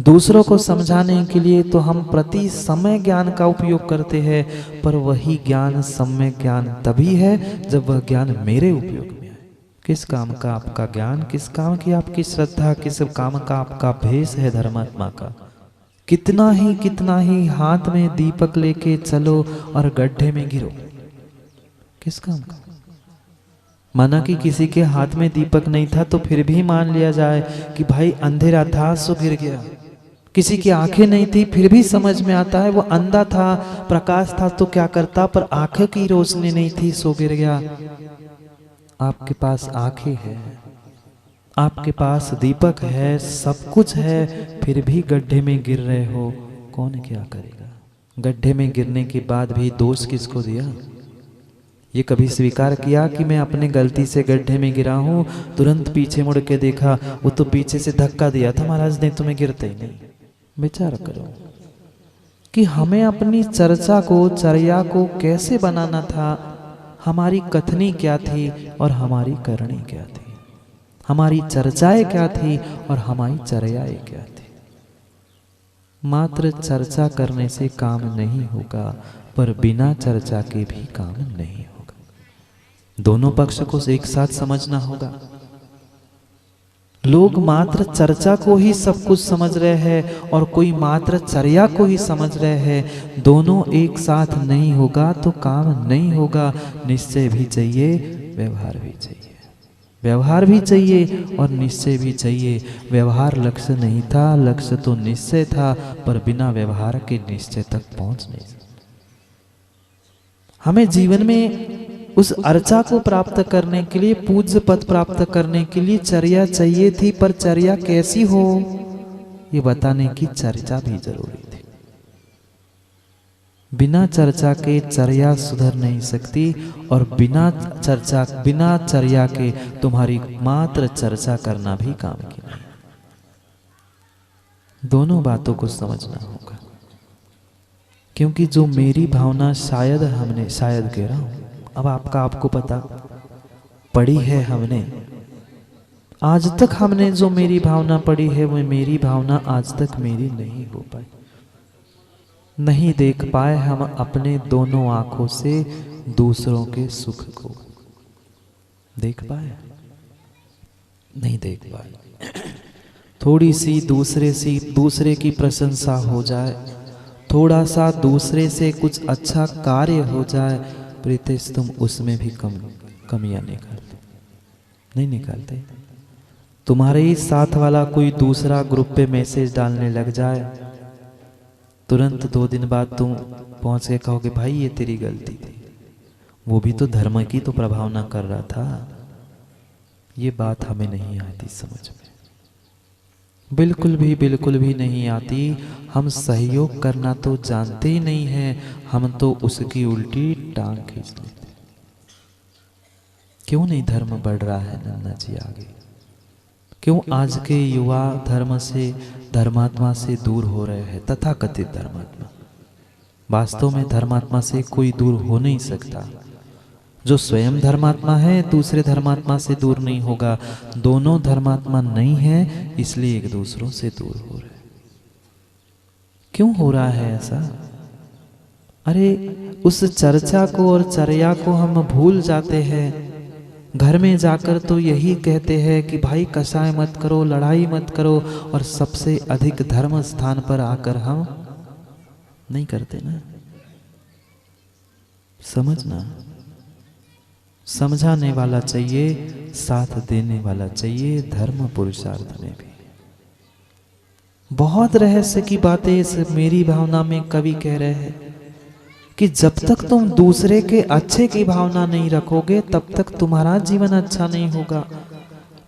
दूसरों को समझाने के लिए तो हम प्रति समय ज्ञान का उपयोग करते हैं, पर वही ज्ञान सम्यक ज्ञान तभी है जब वह ज्ञान मेरे उपयोग में आए। किस काम का आपका ज्ञान, किस काम की आपकी श्रद्धा, किस काम का आपका भेष है धर्मात्मा का। कितना ही हाथ में दीपक लेके चलो और गड्ढे में गिरो, किस काम का। माना कि किसी के हाथ में दीपक नहीं था तो फिर भी मान लिया जाए कि भाई अंधेरा था सो गिर गया। किसी की आंखें नहीं थी फिर भी समझ में आता है वो अंधा था, प्रकाश था तो क्या करता, पर आंखों की रोशनी नहीं थी सो गिर गया। आपके पास आंखें हैं, आपके पास दीपक है, सब कुछ है, फिर भी गड्ढे में गिर रहे हो, कौन क्या करेगा। गड्ढे में गिरने के बाद भी दोष किसको दिया। ये कभी स्वीकार किया कि मैं अपने गलती से गड्ढे में गिरा हूं, तुरंत पीछे मुड़ के देखा, वो तो पीछे से धक्का दिया था महाराज ने, तुम्हें गिरते ही नहीं। विचार करो कि हमें अपनी चर्चा को, चर्या को कैसे बनाना था, हमारी कथनी क्या थी और हमारी करनी क्या थी, हमारी चर्चाएं क्या थी और हमारी चर्याएं क्या थी। मात्र चर्चा करने से काम नहीं होगा, पर बिना चर्चा के भी काम नहीं होगा। दोनों पक्ष को एक साथ समझना होगा। लोग मात्र चर्चा को ही सब कुछ समझ रहे हैं और कोई मात्र चर्या को ही समझ रहे हैं। दोनों एक साथ नहीं होगा तो काम नहीं होगा। निश्चय भी चाहिए, व्यवहार भी चाहिए। व्यवहार भी चाहिए और निश्चय भी चाहिए। व्यवहार लक्ष्य नहीं था, लक्ष्य तो निश्चय था, पर बिना व्यवहार के निश्चय तक पहुंच नहीं सकते। हमें जीवन में उस अर्चा को प्राप्त करने के लिए, पूज्य पद प्राप्त करने के लिए चर्या चाहिए थी, पर चर्या कैसी हो ये बताने की चर्चा भी जरूरी थी। बिना चर्चा के चर्या सुधर नहीं सकती और बिना चर्या के तुम्हारी मात्र चर्चा करना भी काम की नहीं। दोनों बातों को समझना होगा, क्योंकि जो मेरी भावना शायद कह रहा हूं, अब आपको पता पड़ी है हमने, आज तक हमने जो मेरी भावना पड़ी है वो मेरी भावना आज तक मेरी नहीं हो पाई। नहीं देख पाए हम अपने दोनों आंखों से दूसरों के सुख को। देख पाए? नहीं देख पाए। थोड़ी सी दूसरे की प्रशंसा हो जाए, थोड़ा सा दूसरे से कुछ अच्छा कार्य हो जाए, प्रीतेश तुम उसमें भी कमियां निकालते नहीं निकालते। तुम्हारे ही साथ वाला कोई दूसरा ग्रुप पे मैसेज डालने लग जाए, तुरंत 2 दिन बाद तुम पहुंच के कहोगे भाई ये तेरी गलती थी, वो भी तो धर्म की तो प्रभावना कर रहा था। ये बात हमें नहीं आती समझ में, बिल्कुल भी नहीं आती। हम सहयोग करना तो जानते ही नहीं है, हम तो उसकी उल्टी टांग खींच लेते। क्यों नहीं धर्म बढ़ रहा है नन्ना जी आगे? क्यों आज के युवा धर्मात्मा से दूर हो रहे हैं? तथाकथित धर्मात्मा, वास्तव में धर्मात्मा से कोई दूर हो नहीं सकता। जो स्वयं धर्मात्मा है दूसरे धर्मात्मा से दूर नहीं होगा। दोनों धर्मात्मा नहीं है, इसलिए एक दूसरों से दूर हो रहे। क्यों हो रहा है ऐसा? अरे उस चर्चा को और चर्या को हम भूल जाते हैं। घर में जाकर तो यही कहते हैं कि भाई कसाय मत करो, लड़ाई मत करो, और सबसे अधिक धर्म स्थान पर आकर हम नहीं करते ना। समझना, समझाने वाला चाहिए, साथ देने वाला चाहिए। धर्म पुरुषार्थ में भी बहुत रहस्य की बातें इस मेरी भावना में कवि कह रहे हैं कि जब तक तुम दूसरे के अच्छे की भावना नहीं रखोगे तब तक तुम्हारा जीवन अच्छा नहीं होगा।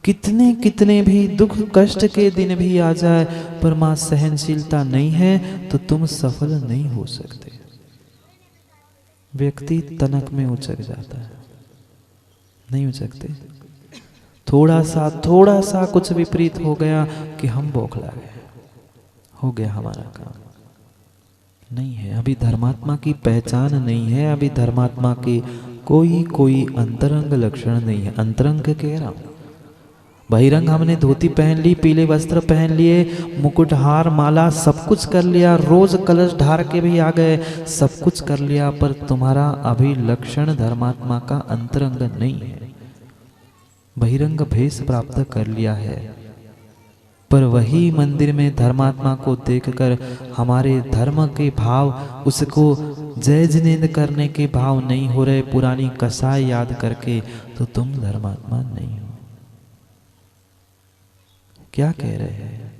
कितने भी दुख कष्ट के दिन भी आ जाए, पर मां सहनशीलता नहीं है तो तुम सफल नहीं हो सकते। व्यक्ति तनक में उचक जाता है, नहीं उचकते। थोड़ा सा कुछ विपरीत हो गया कि हम बौखला गए, हो गया हमारा काम। नहीं है, अभी धर्मात्मा की पहचान नहीं है, अभी धर्मात्मा के कोई अंतरंग लक्षण नहीं है। अंतरंग कह रहा हूं, बहिरंग हमने धोती पहन ली, पीले वस्त्र पहन लिए, मुकुट हार माला सब कुछ कर लिया, रोज कलश ढार के भी आ गए, सब कुछ कर लिया, पर तुम्हारा अभी लक्षण धर्मात्मा का अंतरंग नहीं है। बहिरंग भेष प्राप्त कर लिया है, पर वही मंदिर में धर्मात्मा को देखकर हमारे धर्म के भाव, उसको जय जिनेंद्र करने के भाव नहीं हो रहे, पुरानी कसाई याद करके, तो तुम धर्मात्मा नहीं हो। क्या कह रहे हैं?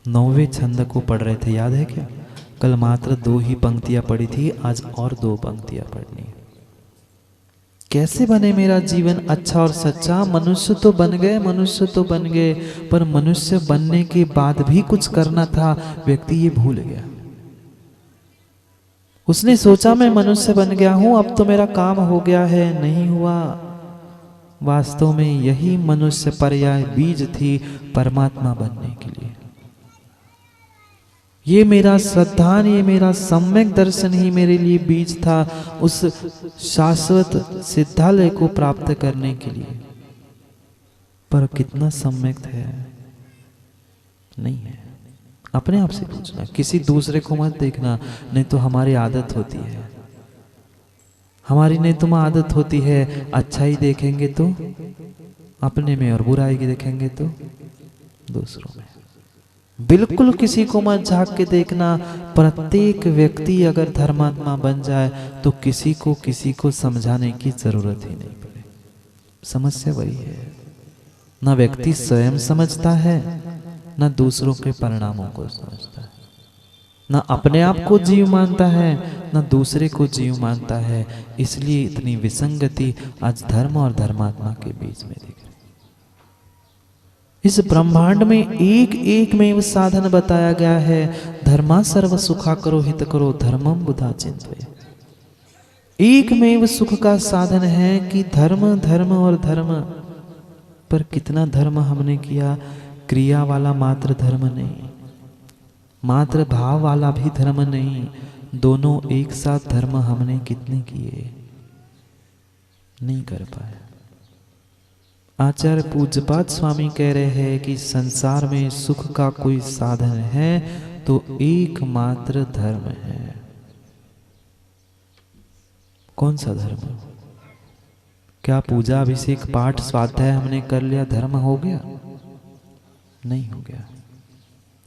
9वें छंद को पढ़ रहे थे, याद है क्या? कल मात्र 2 ही पंक्तियां पढ़ी थी, आज और 2 पंक्तियां पढ़नी। कैसे बने मेरा जीवन अच्छा और सच्चा? मनुष्य तो बन गए, मनुष्य तो बन गए, पर मनुष्य बनने के बाद भी कुछ करना था, व्यक्ति ये भूल गया। उसने सोचा मैं मनुष्य बन गया हूं, अब तो मेरा काम हो गया है, नहीं हुआ। वास्तव में यही मनुष्य पर्याय बीज थी परमात्मा बनने के लिए। ये मेरा श्रद्धान, ये मेरा सम्यक दर्शन ही मेरे लिए बीज था उस शाश्वत सिद्धालय को प्राप्त करने के लिए। पर कितना सम्यक है? नहीं है। अपने आप से पूछना, किसी दूसरे को मत देखना, नहीं तो हमारी आदत होती है। हमारी नहीं तुम आदत होती है, अच्छाई देखेंगे तो अपने में और बुराई की देखेंगे तो दूसरों में। बिल्कुल किसी को मत झांक के देखना। प्रत्येक व्यक्ति अगर धर्मात्मा बन जाए तो किसी को समझाने की जरूरत ही नहीं पड़े। समस्या वही है, ना व्यक्ति स्वयं समझता है, ना दूसरों के परिणामों को समझता है, ना अपने आप को जीव मानता है, ना दूसरे को जीव मानता है। इसलिए इतनी विसंगति आज धर्म और धर्मात्मा के बीच में दिख रही। इस ब्रह्मांड में एक एक में वो साधन बताया गया है। धर्मा सर्व सुखा करो हित करो धर्मम बुधा चिंतवे। एक में वो सुख का साधन है कि धर्म धर्म और धर्म। पर कितना धर्म हमने किया? क्रिया वाला मात्र धर्म नहीं, मात्र भाव वाला भी धर्म नहीं, दोनों एक साथ धर्म हमने कितने किए? नहीं कर पाए। आचार्य पूज्यपाद स्वामी कह रहे हैं कि संसार में सुख का कोई साधन है तो एकमात्र धर्म है। कौन सा धर्म? क्या पूजा अभिषेक पाठ स्वाध्याय हमने कर लिया धर्म हो गया? नहीं हो गया।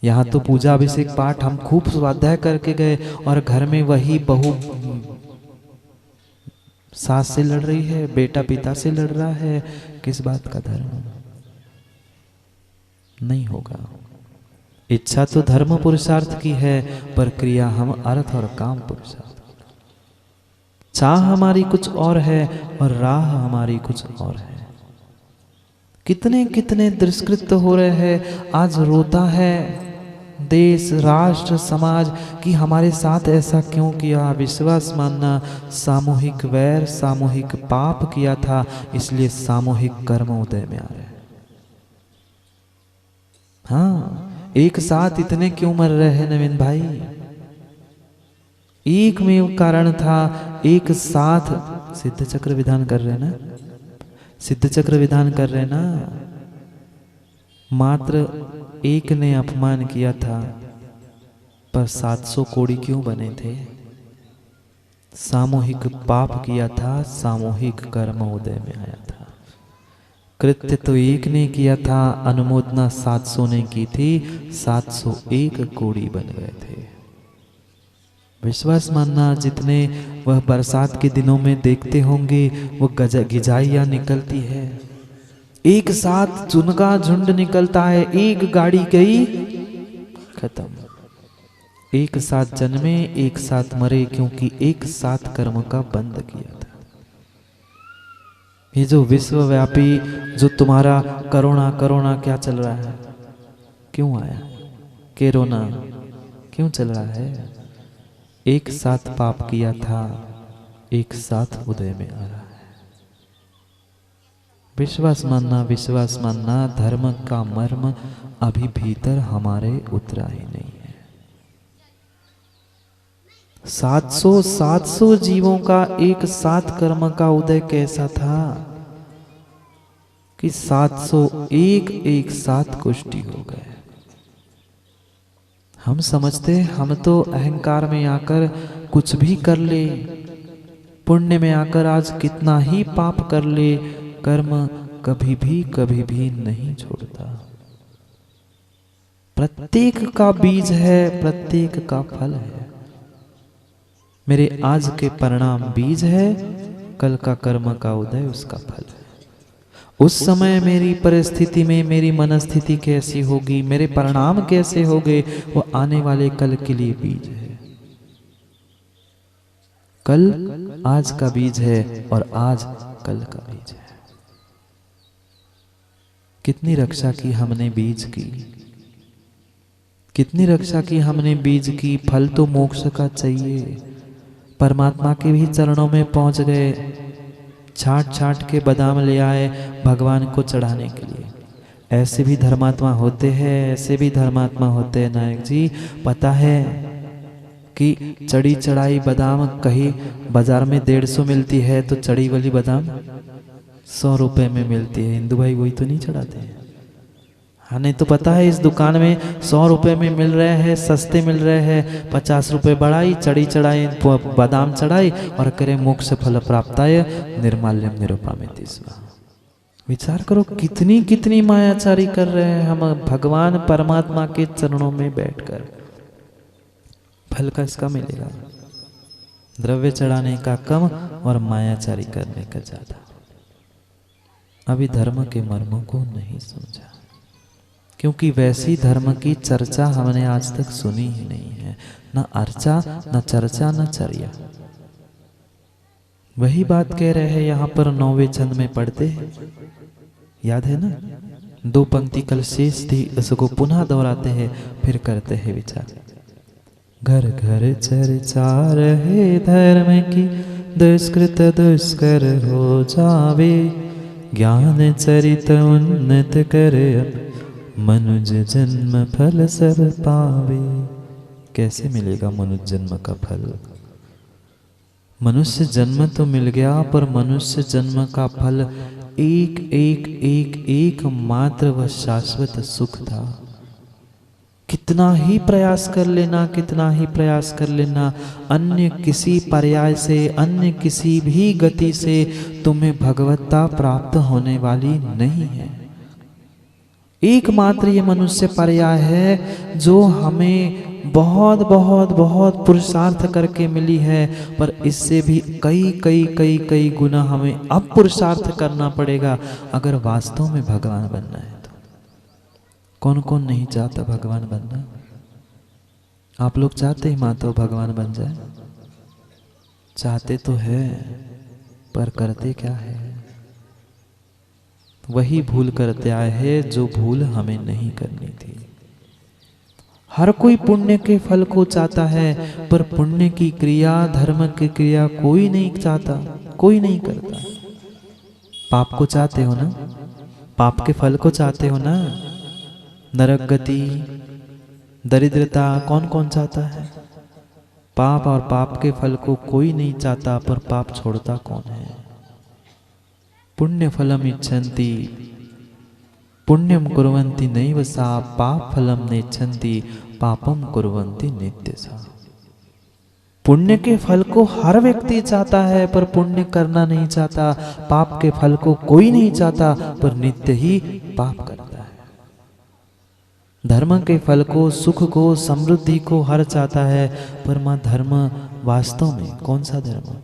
यहाँ तो पूजा अभिषेक पाठ हम खूब स्वाध्याय करके गए और घर में वही बहू सास से लड़ रही है, बेटा पिता से लड़ रहा है। किस बात का धर्म? नहीं होगा। इच्छा तो धर्म पुरुषार्थ की है, पर क्रिया हम अर्थ और काम पुरुषार्थ। चाह हमारी कुछ और है और राह हमारी कुछ और है। कितने कितने दुष्कृत्य हो रहे हैं। आज रोता है देश, राष्ट्र, समाज कि हमारे साथ ऐसा क्यों किया। विश्वास मानना, सामूहिक वैर, सामूहिक पाप किया था, इसलिए सामूहिक कर्म उदय में आ रहे हैं। हाँ, एक साथ इतने क्यों मर रहे हैं नवीन भाई? एक में कारण था, एक साथ सिद्ध चक्र विधान कर रहे ना, सिद्ध चक्र विधान कर रहे ना। मात्र एक ने अपमान किया था, पर 700 कोड़ी क्यों बने थे? सामूहिक पाप किया था, सामूहिक कर्म उदय में आया था। कृत्य तो एक ने किया था, अनुमोदना 700 ने की थी, 701 कोड़ी बन गए थे। विश्वास मानना, जितने वह बरसात के दिनों में देखते होंगे वो गिजाइयाँ निकलती है, एक साथ चुनका झुंड निकलता है, एक गाड़ी गई खत्म। एक साथ जन्मे, एक साथ मरे, क्योंकि एक साथ कर्म का बंध किया था। ये जो विश्वव्यापी जो तुम्हारा कोरोना कोरोना क्या चल रहा है, क्यों आया? कोरोना क्यों चल रहा है? एक साथ पाप किया था, एक साथ उदय में आ रहा है। विश्वास मानना, धर्म का मर्म अभी भीतर हमारे उतरा ही नहीं है। 700 जीवों का एक साथ कर्म का उदय कैसा था? कि 701 एक साथ कुष्ठी हो गए। हम समझते हम तो अहंकार में आकर कुछ भी कर ले, पुण्य में आकर आज कितना ही पाप कर ले, कर्म कभी भी नहीं छोड़ता। प्रत्येक का बीज है, प्रत्येक का फल है। मेरे आज के परिणाम बीज है, कल का कर्म का उदय उसका फल है। उस समय मेरी परिस्थिति में मेरी मनस्थिति कैसी होगी, मेरे परिणाम कैसे होंगे, वो आने वाले कल के लिए बीज है। कल आज का बीज है और आज कल का बीज है। कितनी रक्षा की हमने बीज की, कितनी रक्षा की हमने बीज की। फल तो मोक्ष का चाहिए। परमात्मा के भी चरणों में पहुंच गए, छाट छाट के बादाम ले आए भगवान को चढ़ाने के लिए। ऐसे भी धर्मात्मा होते हैं, ऐसे भी धर्मात्मा होते हैं नायक जी। पता है कि चढ़ी चढ़ाई बादाम कहीं बाजार में 150 मिलती है, तो चढ़ी वाली बादाम 100 रुपए में मिलती है। हिंदू भाई वही तो नहीं चढ़ाते हैं। हाँ, नहीं तो पता है इस दुकान में 100 रुपए में मिल रहे हैं, सस्ते मिल रहे हैं। 50 रुपए बढ़ाई, चढ़ी चढ़ाई बादाम चढ़ाई और करे मोक्ष फल प्राप्ताय निर्माल्यम निरुपमेति स्म। विचार करो कितनी कितनी मायाचारी कर रहे हैं हम भगवान परमात्मा के चरणों में बैठकर। फल का इसका मिलेगा, द्रव्य चढ़ाने का कम और मायाचारी करने का ज्यादा। अभी धर्म के मर्मों को नहीं समझा, क्योंकि वैसी धर्म की चर्चा हमने आज तक सुनी ही नहीं है। न अर्चा, न चर्चा, न चर्या। वही बात कह रहे हैं यहाँ पर 9वें छंद में पढ़ते हैं, याद है ना? 2 पंक्ति कल शेष थी, उसको पुनः दोहराते हैं, फिर करते हैं विचार। घर घर चर्चा रहे धर्म की, दुष्कृत दुष्कर हो जावे, ज्ञान चरित उन्नत करे, मनुज जन्म फल सब पावे। कैसे मिलेगा मनुष्य जन्म का फल? मनुष्य जन्म तो मिल गया, पर मनुष्य जन्म का फल एक एक एक एक मात्र व शाश्वत सुख था। कितना ही प्रयास कर लेना, कितना ही प्रयास कर लेना, अन्य किसी पर्याय से, अन्य किसी भी गति से तुम्हें भगवत्ता प्राप्त होने वाली नहीं है। एकमात्र ये मनुष्य पर्याय है जो हमें बहुत बहुत बहुत पुरुषार्थ करके मिली है, पर इससे भी कई कई कई कई गुना हमें अब पुरुषार्थ करना पड़ेगा अगर वास्तव में भगवान बनना है। तो कौन कौन नहीं चाहता भगवान बनना? आप लोग चाहते ही मातो भगवान बन जाए? चाहते तो है, पर करते क्या है? वही भूल करते आए हैं जो भूल हमें नहीं करनी थी। हर कोई पुण्य के फल को चाहता है, पर पुण्य की क्रिया, धर्म की क्रिया कोई नहीं चाहता, कोई नहीं करता। पाप को चाहते हो ना? पाप के फल को चाहते हो ना? नरक गति, दरिद्रता कौन कौन चाहता है? पाप और पाप के फल को कोई नहीं चाहता, पर पाप छोड़ता कौन है? पुण्य फलम इच्छन्ति पुण्यम कुर्वन्ति नैव सा, पाप फलम नेच्छन्ति पापम कुर्वन्ति नित्यसा। पुण्य के फल को हर व्यक्ति चाहता है, पर पुण्य करना नहीं चाहता। पाप के फल को कोई नहीं चाहता, पर नित्य ही पाप करता है। धर्म के फल को, सुख को, समृद्धि को हर चाहता है, पर मां धर्म वास्तव में कौन सा धर्म?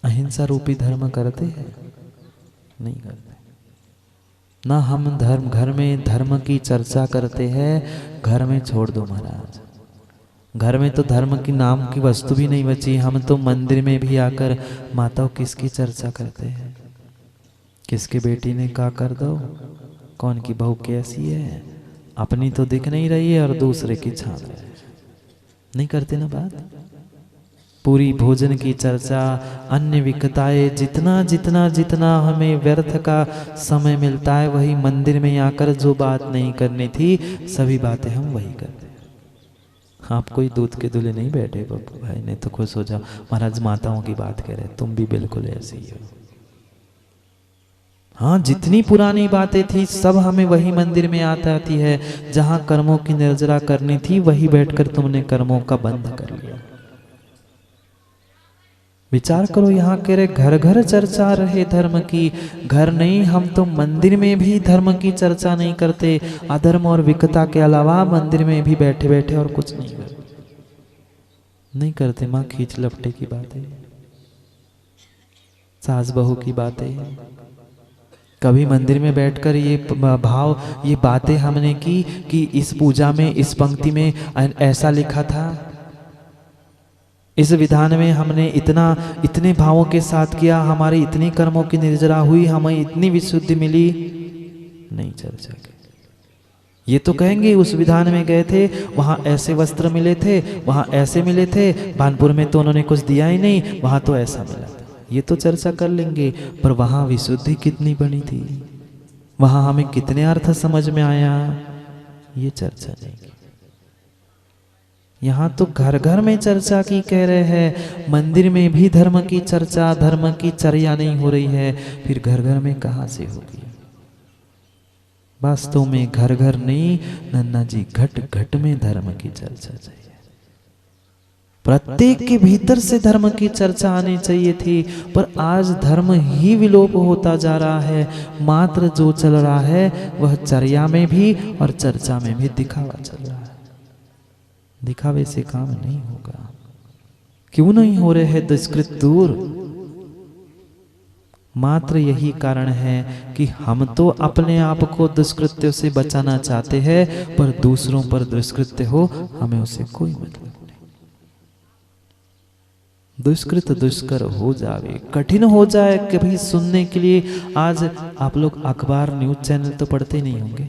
अहिंसा रूपी धर्म करते हैं? नहीं करते ना। हम धर्म घर में धर्म की चर्चा करते हैं, घर में छोड़ दो महाराज। घर में तो धर्म की नाम की वस्तु भी नहीं बची। हम तो मंदिर में भी आकर माताओं किसकी चर्चा करते हैं? किसके बेटी ने क्या कर दो, कौन की बहू कैसी है, अपनी तो दिख नहीं रही है और दूसरे की छान रहे हैं। नहीं करते ना बात। पूरी भोजन की चर्चा, अन्य विकताएं, जितना जितना जितना हमें व्यर्थ का समय मिलता है, वही मंदिर में आकर जो बात नहीं करनी थी, सभी बातें हम वही करते हैं। आप कोई दूध के दूल्हे नहीं बैठे बप्पू भाई, नहीं तो खुश हो जाओ। महाराज माताओं की बात कह रहे, तुम भी बिल्कुल ऐसे ही हो। हाँ, जितनी पुरानी बातें थी सब हमें वही मंदिर में आती है। जहाँ कर्मों की निर्जरा करनी थी वही बैठकर तुमने कर्मों का बंद कर लिया। विचार करो, यहाँ कह रहे घर घर चर्चा रहे धर्म की। घर नहीं, हम तो मंदिर में भी धर्म की चर्चा नहीं करते। अधर्म और विकता के अलावा मंदिर में भी बैठे बैठे और कुछ नहीं करते। माँ खींच लपटे की बातें, सास बहू की बातें, कभी मंदिर में बैठकर ये भाव, ये बातें हमने की कि इस पूजा में, इस पंक्ति में ऐसा लिखा था, इस विधान में हमने इतने भावों के साथ किया, हमारी इतनी कर्मों की निर्जरा हुई, हमें इतनी विशुद्धि मिली। नहीं चर्चा की। ये तो कहेंगे उस विधान में गए थे, वहां ऐसे वस्त्र मिले थे, वहां ऐसे मिले थे, भानपुर में तो उन्होंने कुछ दिया ही नहीं, वहां तो ऐसा मिला था। ये तो चर्चा कर लेंगे, पर वहां विशुद्धि कितनी बनी थी, वहां हमें कितने अर्थ समझ में आया, ये चर्चा नहीं। यहाँ तो घर घर में चर्चा की कह रहे हैं, मंदिर में भी धर्म की चर्चा, धर्म की चर्या नहीं हो रही है, फिर घर घर में कहाँ से होगी। वास्तव में घर घर नहीं नन्ना जी, घट घट में धर्म की चर्चा चाहिए। प्रत्येक के भीतर से धर्म की चर्चा आनी चाहिए थी, पर आज धर्म ही विलोप होता जा रहा है। मात्र जो चल रहा है वह चर्या में भी और चर्चा में भी दिखावा चल रहा है। दिखावे से काम नहीं होगा। क्यों नहीं हो रहे हैं दुष्कृत दूर? मात्र यही कारण है कि हम तो अपने आप को दुष्कृत्यों से बचाना चाहते हैं, पर दूसरों पर दुष्कृत्य हो हमें उसे कोई मतलब नहीं। दुष्कृत दुष्कर हो जावे, कठिन हो जाए कभी सुनने के लिए। आज आप लोग अखबार, न्यूज चैनल तो पढ़ते नहीं होंगे,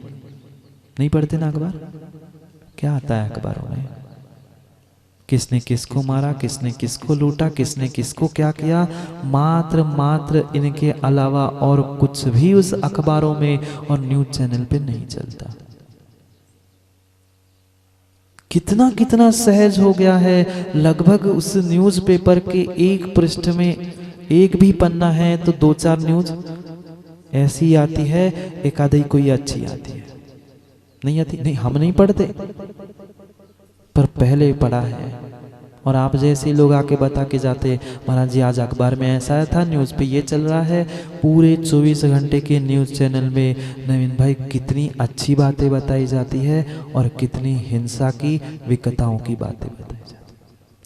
नहीं पढ़ते ना अखबार? क्या आता है अखबारों में? किसने किसको मारा, किसने किसको लूटा, किसने किसको क्या किया, मात्र इनके अलावा और कुछ भी उस अखबारों में और न्यूज चैनल पे नहीं चलता। कितना कितना सहज हो गया है। लगभग उस न्यूज़पेपर के एक पृष्ठ में एक भी पन्ना है तो 2-4 न्यूज ऐसी आती है, एक आधी कोई अच्छी आती है। नहीं आती, नहीं हम नहीं पढ़ते, पर पहले पढ़ा है। और आप जैसे लोग आके बता के जाते, महाराज जी आज अखबार में ऐसा था, न्यूज़ पे ये चल रहा है। पूरे 24 घंटे के न्यूज़ चैनल में नवीन भाई कितनी अच्छी बातें बताई जाती है और कितनी हिंसा की, विकताओं की बातें बताई जाती है।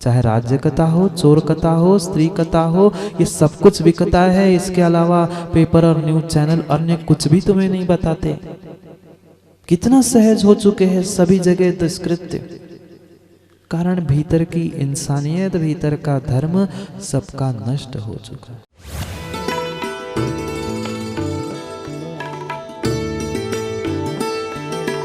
चाहे राज्य कथा हो, चोर कथा हो, स्त्री कथा हो, ये सब कुछ विकता है। इसके अलावा पेपर और न्यूज़ चैनल अन्य कुछ भी तुम्हें नहीं बताते। कितना सहज हो चुके हैं सभी जगह दुष्कृत्य। कारण भीतर की इंसानियत, भीतर का धर्म सबका नष्ट हो चुका है।